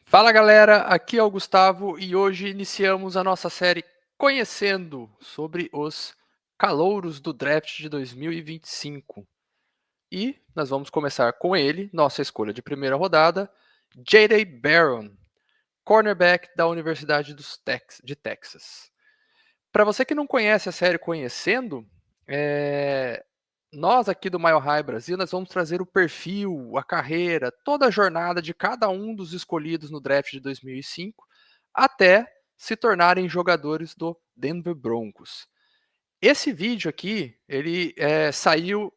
Fala galera, aqui é o Gustavo e hoje iniciamos a nossa série conhecendo sobre os calouros do draft de 2025. E nós vamos começar com ele, nossa escolha de primeira rodada, J.D. Barron, cornerback da Universidade de Texas. Para você que não conhece a série Conhecendo, nós aqui do Mile High Brasil, nós vamos trazer o perfil, a carreira, toda a jornada de cada um dos escolhidos no draft de 2005, até se tornarem jogadores do Denver Broncos. Esse vídeo aqui, ele saiu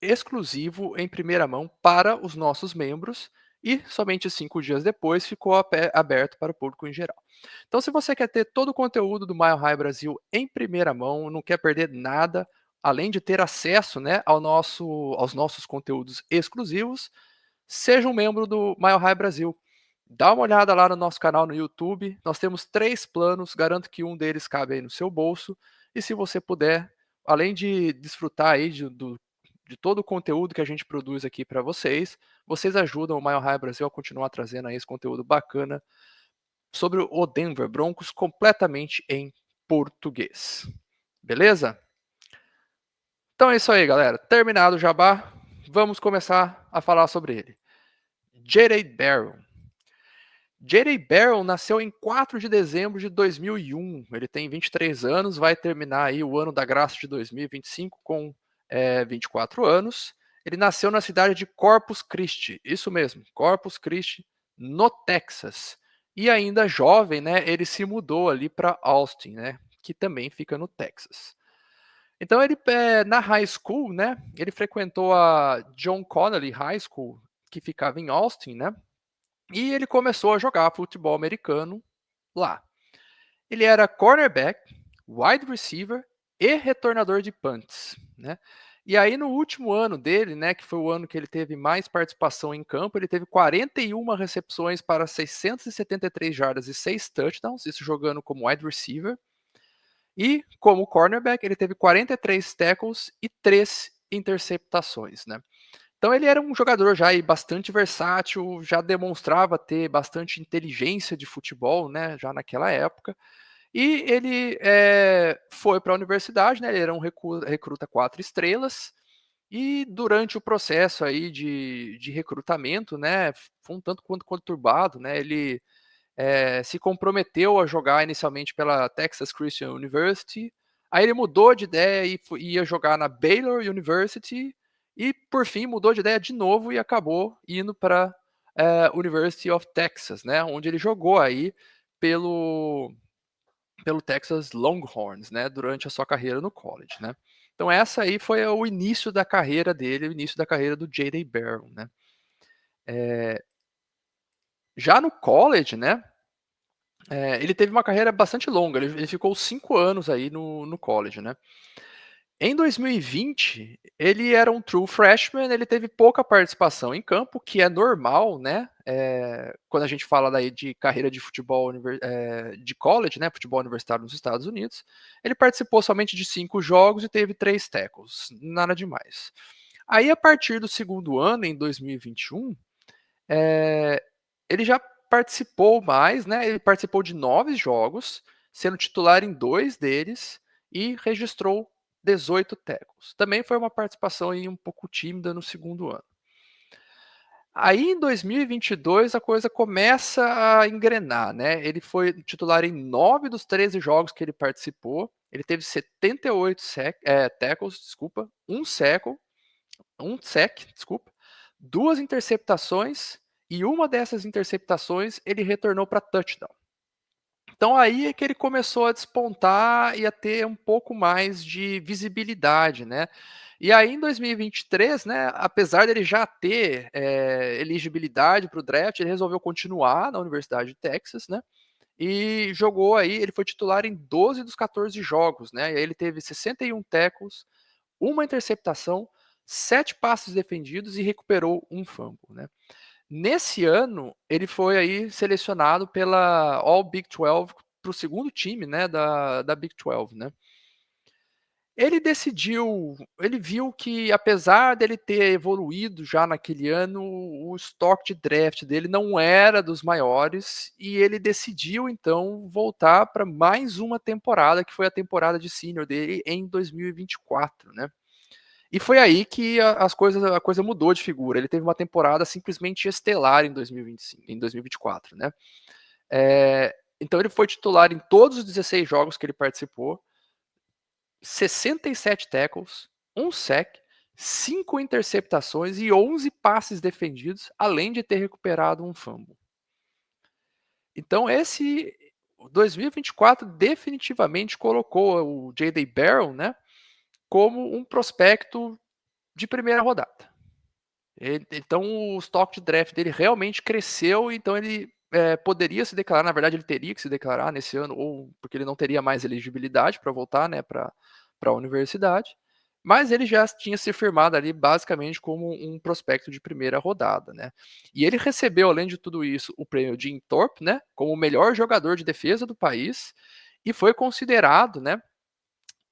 exclusivo em primeira mão para os nossos membros e somente 5 dias depois ficou aberto para o público em geral. Então, se você quer ter todo o conteúdo do Mile High Brasil em primeira mão, não quer perder nada, além de ter acesso, né, aos nossos conteúdos exclusivos, seja um membro do Mile High Brasil. Dá uma olhada lá no nosso canal no YouTube. Nós temos 3 planos, garanto que um deles cabe aí no seu bolso. E se você puder, além de desfrutar aí de todo o conteúdo que a gente produz aqui para vocês, vocês ajudam o Mile High Brasil a continuar trazendo aí esse conteúdo bacana sobre o Denver Broncos completamente em português. Beleza? Então é isso aí, galera. Terminado o jabá, vamos começar a falar sobre ele. J.D. Barron. J.D. Barron nasceu em 4 de dezembro de 2001. Ele tem 23 anos, vai terminar aí o ano da graça de 2025 com 24 anos. Ele nasceu na cidade de Corpus Christi, isso mesmo, Corpus Christi, no Texas. E ainda jovem, né, ele se mudou ali para Austin, né, que também fica no Texas. Então ele na high school, né, ele frequentou a John Connolly High School, que ficava em Austin, né, e ele começou a jogar futebol americano lá. Ele era cornerback, wide receiver e retornador de punts, né. E aí no último ano dele, né, que foi o ano que ele teve mais participação em campo, ele teve 41 recepções para 673 jardas e 6 touchdowns, isso jogando como wide receiver. E, como cornerback, ele teve 43 tackles e 3 interceptações, né. Então ele era um jogador já aí bastante versátil, já demonstrava ter bastante inteligência de futebol, né, já naquela época. E ele, foi para a universidade, né, ele era um recruta 4 estrelas, e durante o processo aí de recrutamento, né, foi um tanto quanto conturbado, né, ele se comprometeu a jogar inicialmente pela Texas Christian University, aí ele mudou de ideia e ia jogar na Baylor University, e por fim mudou de ideia de novo e acabou indo para University of Texas, né, onde ele jogou aí pelo, pelo Texas Longhorns, né, durante a sua carreira no college, né. Então essa aí foi o início da carreira dele, o início da carreira do J.D. Barron, né. Já no college, né, ele teve uma carreira bastante longa, ele ficou 5 anos aí no college, né. Em 2020, ele era um true freshman, ele teve pouca participação em campo, que é normal, né, quando a gente fala daí de carreira de futebol de college, né, futebol universitário nos Estados Unidos. Ele participou somente de 5 jogos e teve 3 tackles, nada demais. Aí a partir do segundo ano, em 2021, eh, ele já participou mais, né, ele participou de 9 jogos, sendo titular em 2 deles e registrou 18 tackles. Também foi uma participação aí um pouco tímida no segundo ano. Aí em 2022 a coisa começa a engrenar, né, ele foi titular em 9 dos 13 jogos que ele participou, ele teve 78 tackles, desculpa, 1 sack, desculpa, 2 interceptações, e uma dessas interceptações ele retornou para touchdown. Então aí é que ele começou a despontar e a ter um pouco mais de visibilidade, né. E aí em 2023, né, apesar dele já ter, elegibilidade para o draft, ele resolveu continuar na Universidade de Texas, né, e jogou aí, ele foi titular em 12 dos 14 jogos, né, e aí ele teve 61 tackles, uma interceptação, 7 passes defendidos e recuperou um fumble, né. Nesse ano, ele foi aí selecionado pela All Big 12 para o segundo time, né, da Big 12, né? Ele viu que apesar dele ter evoluído já naquele ano, o estoque de draft dele não era dos maiores e ele decidiu então voltar para mais uma temporada, que foi a temporada de sênior dele em 2024, né? E foi aí que a coisa mudou de figura. Ele teve uma temporada simplesmente estelar em 2025, em 2024, né? Então ele foi titular em todos os 16 jogos que ele participou, 67 tackles, um sack, 5 interceptações e 11 passes defendidos, além de ter recuperado um fumble. Então esse 2024 definitivamente colocou o J.D. Barron, né, como um prospecto de primeira rodada. Então o estoque de draft dele realmente cresceu, então ele poderia se declarar, na verdade ele teria que se declarar nesse ano, ou porque ele não teria mais elegibilidade para voltar, né, para a universidade, mas ele já tinha se firmado ali basicamente como um prospecto de primeira rodada, né? E ele recebeu, além de tudo isso, o prêmio Jim Thorpe, né, como o melhor jogador de defesa do país, e foi considerado, né,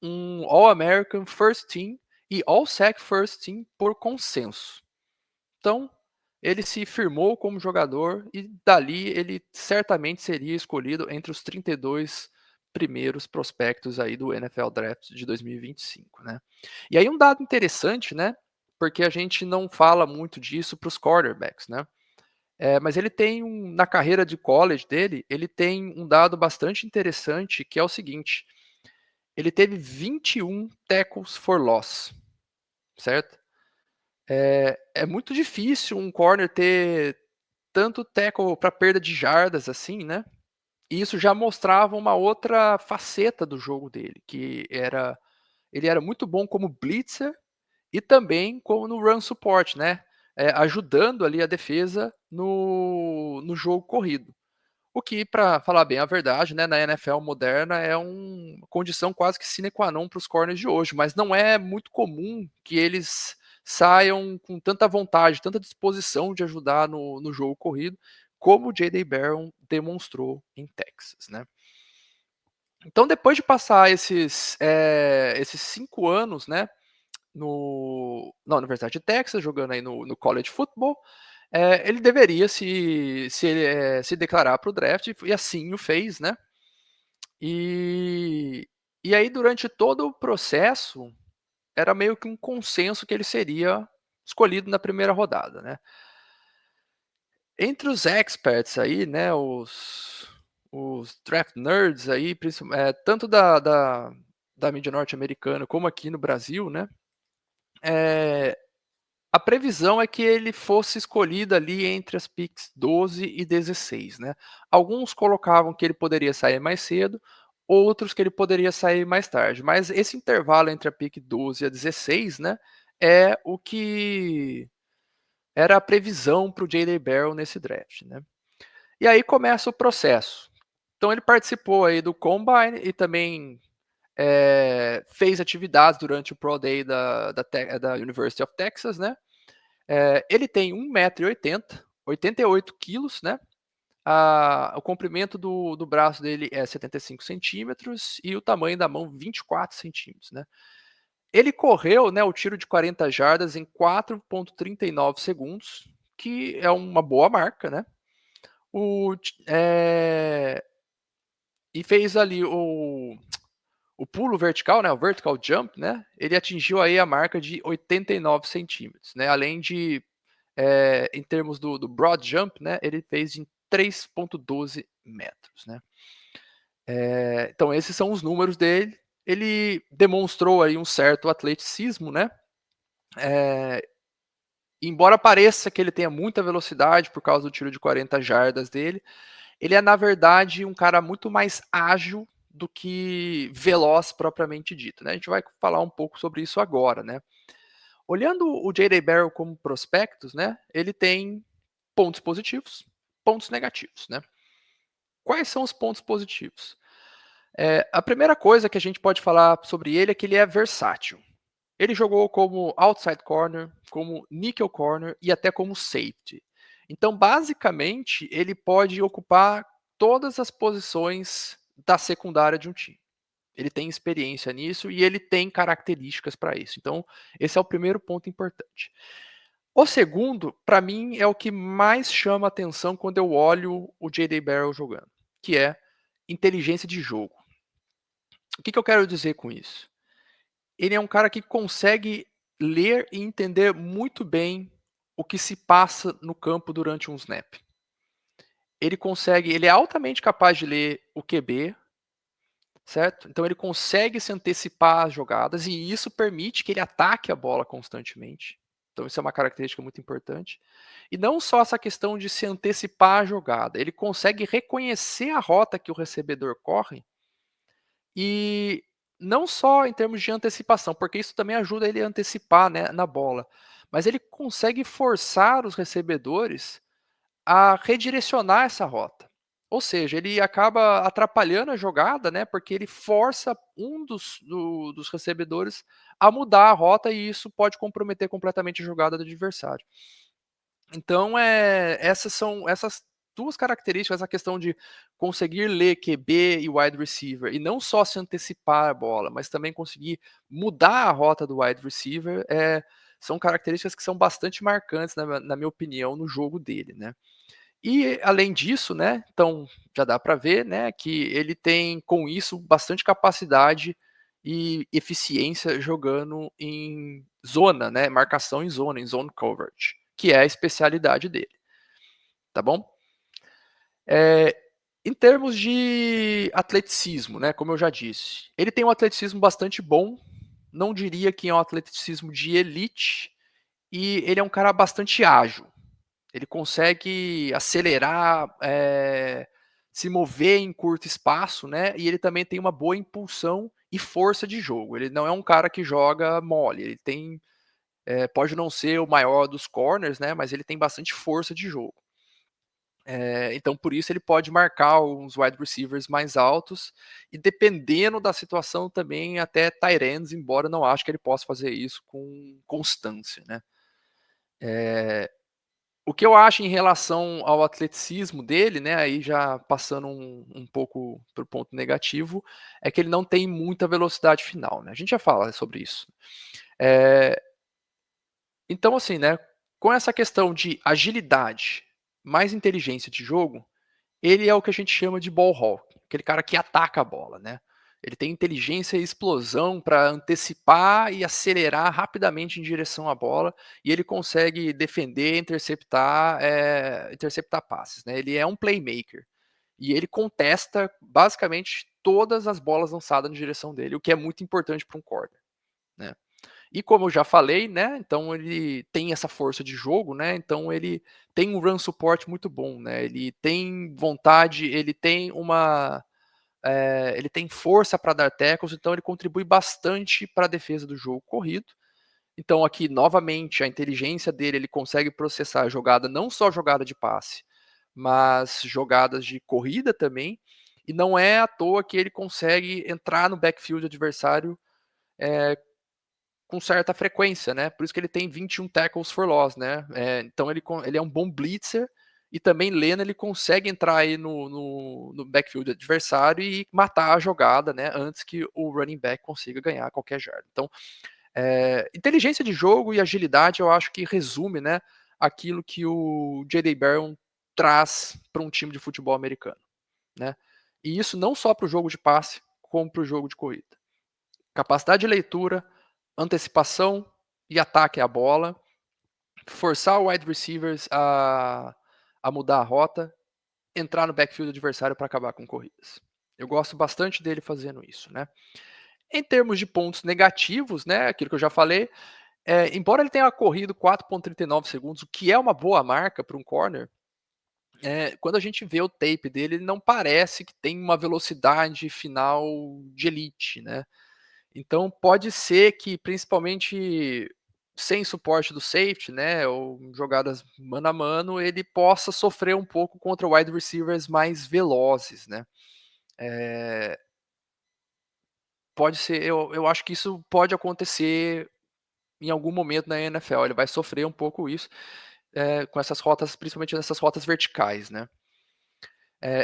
um All-American First Team e All-SEC First Team por consenso. Então, ele se firmou como jogador e dali ele certamente seria escolhido entre os 32 primeiros prospectos aí do NFL Draft de 2025, né? E aí um dado interessante, né? Porque a gente não fala muito disso para os quarterbacks, né? Mas ele tem na carreira de college dele, ele tem um dado bastante interessante que é o seguinte: ele teve 21 tackles for loss, certo? É muito difícil um corner ter tanto tackle para perda de jardas assim, né? E isso já mostrava uma outra faceta do jogo dele, que era ele era muito bom como blitzer e também como no run support, né? Ajudando ali a defesa no jogo corrido. O que, para falar bem a verdade, né, na NFL moderna é uma condição quase que sine qua non para os corners de hoje, mas não é muito comum que eles saiam com tanta vontade, tanta disposição de ajudar no jogo corrido, como o J.D. Barron demonstrou em Texas, né? Então, depois de passar esses 5 anos, né, na Universidade de Texas, jogando aí no college football, ele deveria se declarar para o draft, e assim o fez, né? E, e aí, durante todo o processo, era meio que um consenso que ele seria escolhido na primeira rodada, né? Entre os experts aí, né, os draft nerds aí, tanto da mídia norte-americana como aqui no Brasil, né? A previsão é que ele fosse escolhido ali entre as picks 12 e 16, né? Alguns colocavam que ele poderia sair mais cedo, outros que ele poderia sair mais tarde. Mas esse intervalo entre a pick 12 e a 16, né, é o que era a previsão para o J.D. Barron nesse draft, né? E aí começa o processo. Então ele participou aí do Combine e também fez atividades durante o Pro Day da University of Texas, né? Ele tem 1,80 m, 88 quilos, né? O comprimento do braço dele é 75 centímetros e o tamanho da mão 24 centímetros, né? Ele correu, né, o tiro de 40 jardas em 4,39 segundos, que é uma boa marca, né? E fez ali o pulo vertical, né, o vertical jump, né? Ele atingiu aí a marca de 89 centímetros, né? Além de em termos do broad jump, né, ele fez em 3,12 metros, né? Então esses são os números dele. Ele demonstrou aí um certo atleticismo, né? Embora pareça que ele tenha muita velocidade por causa do tiro de 40 jardas dele, ele é na verdade um cara muito mais ágil do que veloz propriamente dito, né? A gente vai falar um pouco sobre isso agora, né? Olhando o J.D. Barrow como prospectos, né? Ele tem pontos positivos, pontos negativos, né? Quais são os pontos positivos? A primeira coisa que a gente pode falar sobre ele é que ele é versátil. Ele jogou como outside corner, como nickel corner e até como safety. Então, basicamente, ele pode ocupar todas as posições da secundária de um time. Ele tem experiência nisso e ele tem características para isso. Então, esse é o primeiro ponto importante. O segundo, para mim, é o que mais chama atenção quando eu olho o J.D. Barrel jogando, que é inteligência de jogo. O que eu quero dizer com isso? Ele é um cara que consegue ler e entender muito bem o que se passa no campo durante um snap. Ele é altamente capaz de ler o QB, certo? Então ele consegue se antecipar às jogadas e isso permite que ele ataque a bola constantemente. Então isso é uma característica muito importante. E não só essa questão de se antecipar a jogada, ele consegue reconhecer a rota que o recebedor corre e não só em termos de antecipação, porque isso também ajuda ele a antecipar, né, na bola, mas ele consegue forçar os recebedores a redirecionar essa rota. Ou seja, ele acaba atrapalhando a jogada, né, porque ele força um dos recebedores a mudar a rota e isso pode comprometer completamente a jogada do adversário. Então, essas duas características, a questão de conseguir ler QB e wide receiver, e não só se antecipar a bola, mas também conseguir mudar a rota do wide receiver, são características que são bastante marcantes, na minha opinião, no jogo dele, né. E além disso, né, então já dá para ver, né, que ele tem com isso bastante capacidade e eficiência jogando em zona, né, marcação em zone coverage, que é a especialidade dele, tá bom? Eh, em termos de atleticismo, né, como eu já disse, ele tem um atleticismo bastante bom, não diria que é um atleticismo de elite, e ele é um cara bastante ágil. Ele consegue acelerar, se mover em curto espaço, né, e ele também tem uma boa impulsão e força de jogo. Ele não é um cara que joga mole, ele tem, pode não ser o maior dos corners, né, mas ele tem bastante força de jogo. Então por isso ele pode marcar uns wide receivers mais altos e dependendo da situação também até tight ends, embora eu não acho que ele possa fazer isso com constância, né. O que eu acho em relação ao atleticismo dele, né, aí já passando um pouco para o ponto negativo, é que ele não tem muita velocidade final, né, a gente já fala sobre isso. Eh, então assim, né, com essa questão de agilidade, mais inteligência de jogo, ele é o que a gente chama de ball hawk, aquele cara que ataca a bola, né. Ele tem inteligência e explosão para antecipar e acelerar rapidamente em direção à bola, e ele consegue defender, interceptar passes, né. Ele é um playmaker, e ele contesta basicamente todas as bolas lançadas na direção dele, o que é muito importante para um corner, né. E como eu já falei, né, então ele tem essa força de jogo, né, então ele tem um run support muito bom, né, ele tem vontade, ele tem força para dar tackles, então ele contribui bastante para a defesa do jogo corrido. Então aqui, novamente, a inteligência dele, ele consegue processar a jogada, não só jogada de passe, mas jogadas de corrida também, e não é à toa que ele consegue entrar no backfield adversário, eh, com certa frequência, né, por isso que ele tem 21 tackles for loss, né, então ele é um bom blitzer, e também lendo ele consegue entrar aí no backfield adversário e matar a jogada, né, antes que o running back consiga ganhar qualquer jarda. Então, inteligência de jogo e agilidade eu acho que resume, né, aquilo que o J.D. Barron traz para um time de futebol americano, né. E isso não só para o jogo de passe, como para o jogo de corrida. Capacidade de leitura, antecipação e ataque à bola, forçar o wide receivers a mudar a rota, entrar no backfield adversário para acabar com corridas. Eu gosto bastante dele fazendo isso, né. Em termos de pontos negativos, né, aquilo que eu já falei, embora ele tenha corrido 4,39 segundos, o que é uma boa marca para um corner, quando a gente vê o tape dele, ele não parece que tem uma velocidade final de elite, né. Então pode ser que principalmente sem suporte do safety, né, ou jogadas mano a mano, ele possa sofrer um pouco contra wide receivers mais velozes, né. Eh, pode ser eu acho que isso pode acontecer em algum momento na NFL, ele vai sofrer um pouco isso. com essas rotas, principalmente nessas rotas verticais, né?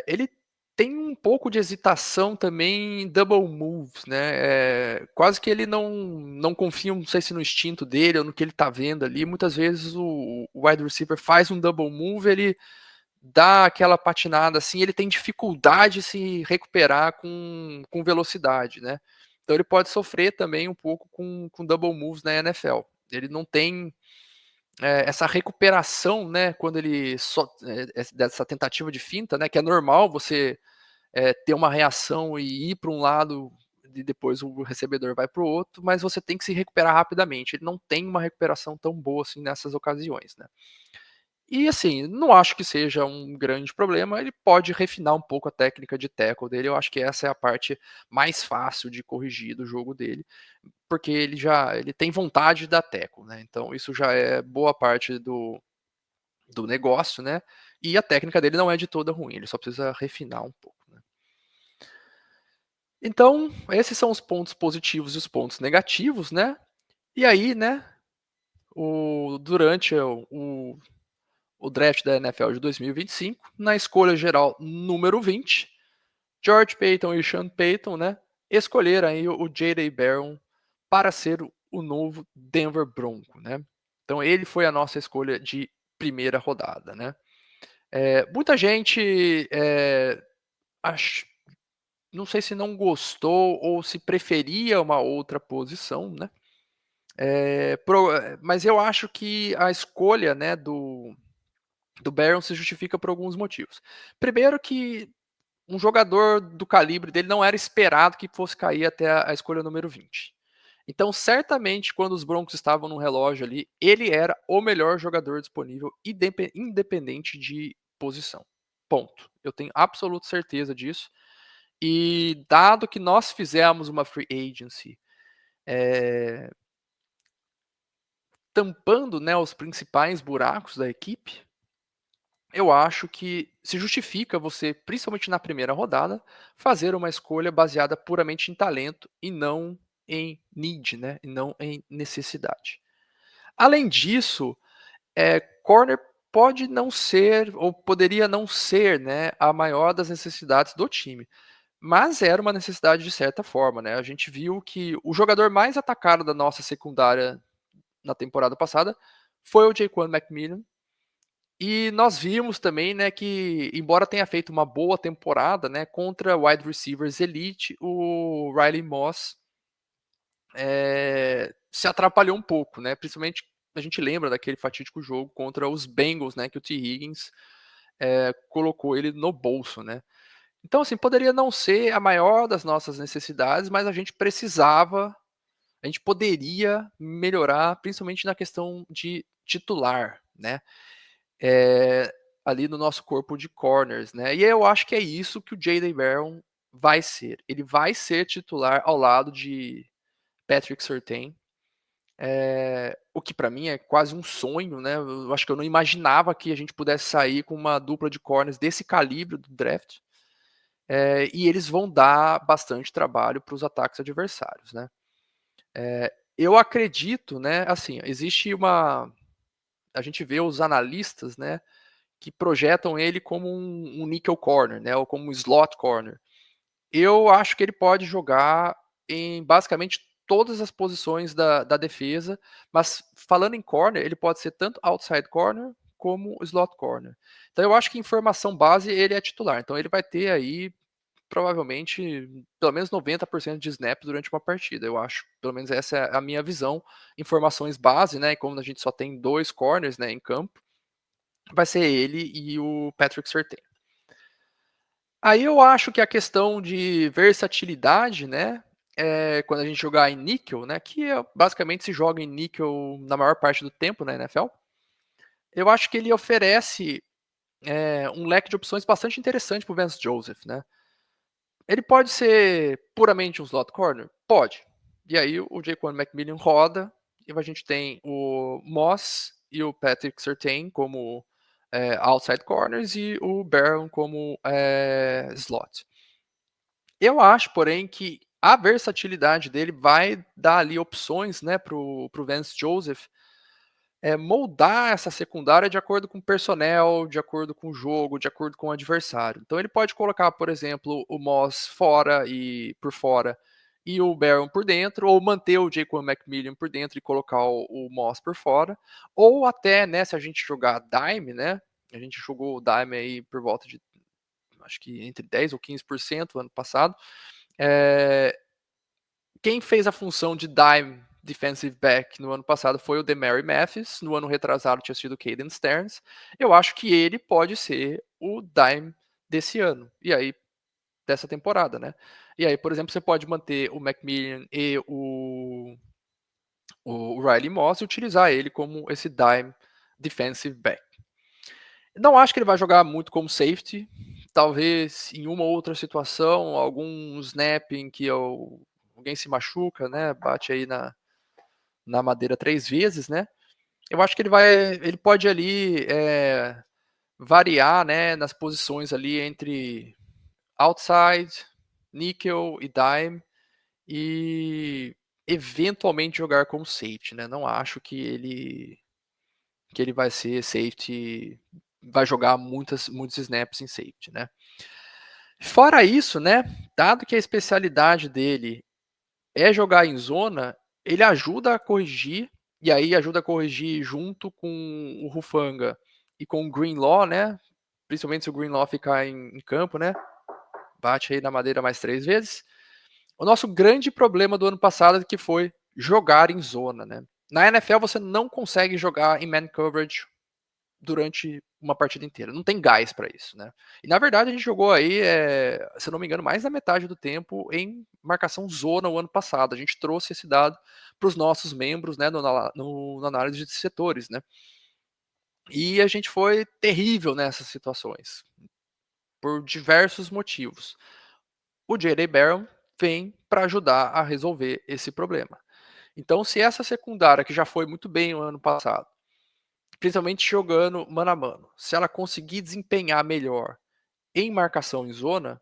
Ele tem um pouco de hesitação também em double moves, né? Quase que ele não confia, não sei se no instinto dele ou no que ele tá vendo ali. Muitas vezes o wide receiver faz um double move, ele dá aquela patinada assim, ele tem dificuldade de se recuperar com velocidade, né? Então ele pode sofrer também um pouco com double moves na NFL. Ele não tem essa recuperação, né? Quando ele dessa tentativa de finta, né? Que é normal você ter uma reação e ir para um lado e depois o recebedor vai para o outro, mas você tem que se recuperar rapidamente. Ele não tem uma recuperação tão boa assim nessas ocasiões, né? E assim, não acho que seja um grande problema, ele pode refinar um pouco a técnica de tackle dele, eu acho que essa é a parte mais fácil de corrigir do jogo dele, porque ele tem vontade de dar tackle, né, então isso já é boa parte do negócio, né, e a técnica dele não é de toda ruim, ele só precisa refinar um pouco, né. Então, esses são os pontos positivos e os pontos negativos, né, e aí, né, durante o draft da NFL de 2025, na escolha geral número 20, George Paton e Sean Payton, né, escolheram aí o J.D. Barron para ser o novo Denver Bronco, né? Então ele foi a nossa escolha de primeira rodada, né? Muita gente ach... não sei se não gostou ou se preferia uma outra posição, né? Mas eu acho que a escolha, né, do Barron se justifica por alguns motivos. Primeiro que um jogador do calibre dele não era esperado que fosse cair até a escolha número 20. Então, certamente, quando os Broncos estavam no relógio ali, ele era o melhor jogador disponível, independente de posição. Ponto. Eu tenho absoluta certeza disso. E dado que nós fizemos uma free agency tampando, né, os principais buracos da equipe, eu acho que se justifica você, principalmente na primeira rodada, fazer uma escolha baseada puramente em talento e não em need, né? E não em necessidade. Além disso, corner pode não ser, ou poderia não ser, né, a maior das necessidades do time. Mas era uma necessidade de certa forma, né? A gente viu que o jogador mais atacado da nossa secundária na temporada passada foi o Jaquan McMillan, e nós vimos também, né, que embora tenha feito uma boa temporada, né, contra wide receivers elite, o Riley Moss se atrapalhou um pouco, né? Principalmente a gente lembra daquele fatídico jogo contra os Bengals, né, que o T. Higgins colocou ele no bolso, né? Então, assim, poderia não ser a maior das nossas necessidades, mas a gente poderia melhorar, principalmente na questão de titular, né? é, Ali no nosso corpo de corners, né? E eu acho que é isso que o J.D. Barron vai ser. Ele vai ser titular ao lado de Patrick Surtain, o que para mim é quase um sonho, né? Eu acho que eu não imaginava que a gente pudesse sair com uma dupla de corners desse calibre do draft. E eles vão dar bastante trabalho para os ataques adversários, né? Eu acredito, né? Assim, existe uma. A gente vê os analistas, né? Que projetam ele como um nickel corner, né, ou como um slot corner. Eu acho que ele pode jogar em basicamente todas as posições da defesa, mas falando em corner, ele pode ser tanto outside corner como slot corner. Então eu acho que em formação base ele é titular, então ele vai ter aí provavelmente pelo menos 90% de snaps durante uma partida, eu acho. Pelo menos essa é a minha visão em formações base, né, e como a gente só tem 2 corners, né, em campo, vai ser ele e o Patrick Surtain. Aí eu acho que a questão de versatilidade, né, quando a gente jogar em níquel, né, que basicamente se joga em níquel na maior parte do tempo na NFL, eu acho que ele oferece um leque de opções bastante interessante para o Vance Joseph, né. Ele pode ser puramente um slot corner? Pode. E aí o Jaquan McMillan roda, e a gente tem o Moss e o Patrick Surtain como outside corners e o Barron como slot. Eu acho, porém, que a versatilidade dele vai dar ali opções, né, pro Vance Joseph, moldar essa secundária de acordo com o personnel, de acordo com o jogo, de acordo com o adversário. Então ele pode colocar, por exemplo, o Moss fora e por fora e o Baron por dentro, ou manter o Jaquan McMillan por dentro e colocar o Moss por fora, ou até, né, se a gente jogar Dime, né, a gente jogou o Dime aí por volta de, acho que entre 10 ou 15% ano passado, quem fez a função de Dime defensive back no ano passado foi o Demary Mathis, no ano retrasado tinha sido o Caden Stearns. Eu acho que ele pode ser o Dime desse ano, e aí dessa temporada, né? E aí, por exemplo, você pode manter o McMillan e o Riley Moss e utilizar ele como esse dime defensive back. Não acho que ele vai jogar muito como safety, talvez em uma ou outra situação, algum snap em que alguém se machuca, né? Bate aí na madeira 3 vezes, né? Eu acho que ele pode ali variar, né, nas posições ali entre outside, nickel e dime e eventualmente jogar como safety, né? Não acho que ele vai ser safety, vai jogar muitos snaps em safety, né? Fora isso, né? Dado que a especialidade dele é jogar em zona, ele ajuda a corrigir, e aí ajuda a corrigir junto com o Hufanga e com o Greenlaw, né? Principalmente se o Greenlaw ficar em campo, né? Bate aí na madeira mais 3 vezes. O nosso grande problema do ano passado é que foi jogar em zona, né? Na NFL você não consegue jogar em man coverage durante uma partida inteira. Não tem gás para isso, né? E na verdade a gente jogou aí, se eu não me engano, mais da metade do tempo em marcação zona o ano passado. A gente trouxe esse dado para os nossos membros, né, na análise de setores, né? E a gente foi terrível nessas situações, por diversos motivos. O J.D. Barron vem para ajudar a resolver esse problema. Então, se essa secundária, que já foi muito bem no ano passado, principalmente jogando mano a mano, se ela conseguir desempenhar melhor em marcação em zona,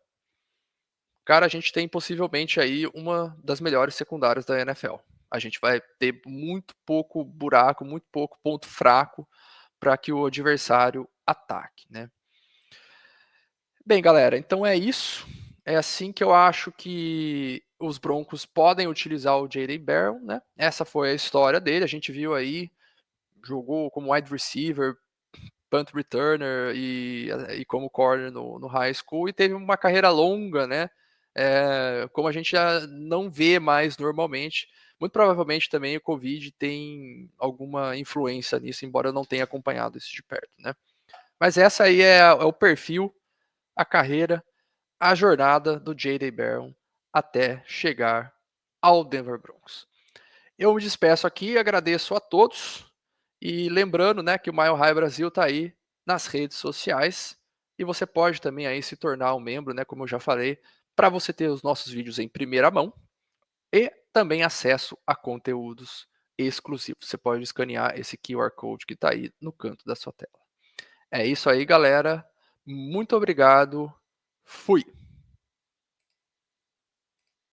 cara, a gente tem possivelmente aí uma das melhores secundárias da NFL. A gente vai ter muito pouco buraco, muito pouco ponto fraco para que o adversário ataque, né? Bem, galera, então é isso. É assim que eu acho que os Broncos podem utilizar o J.D. Barron, né? Essa foi a história dele. A gente viu aí, jogou como wide receiver, punt returner e como corner no high school e teve uma carreira longa, né? Como a gente já não vê mais normalmente. Muito provavelmente também o Covid tem alguma influência nisso, embora eu não tenha acompanhado isso de perto, né? Mas essa aí é o perfil, a carreira, a jornada do J.D. Barron até chegar ao Denver Broncos. Eu me despeço aqui, agradeço a todos e lembrando, né, que o Mile High Brasil está aí nas redes sociais e você pode também aí se tornar um membro, né, como eu já falei, para você ter os nossos vídeos em primeira mão e também acesso a conteúdos exclusivos. Você pode escanear esse QR Code que está aí no canto da sua tela. É isso aí, galera. Muito obrigado. Fui.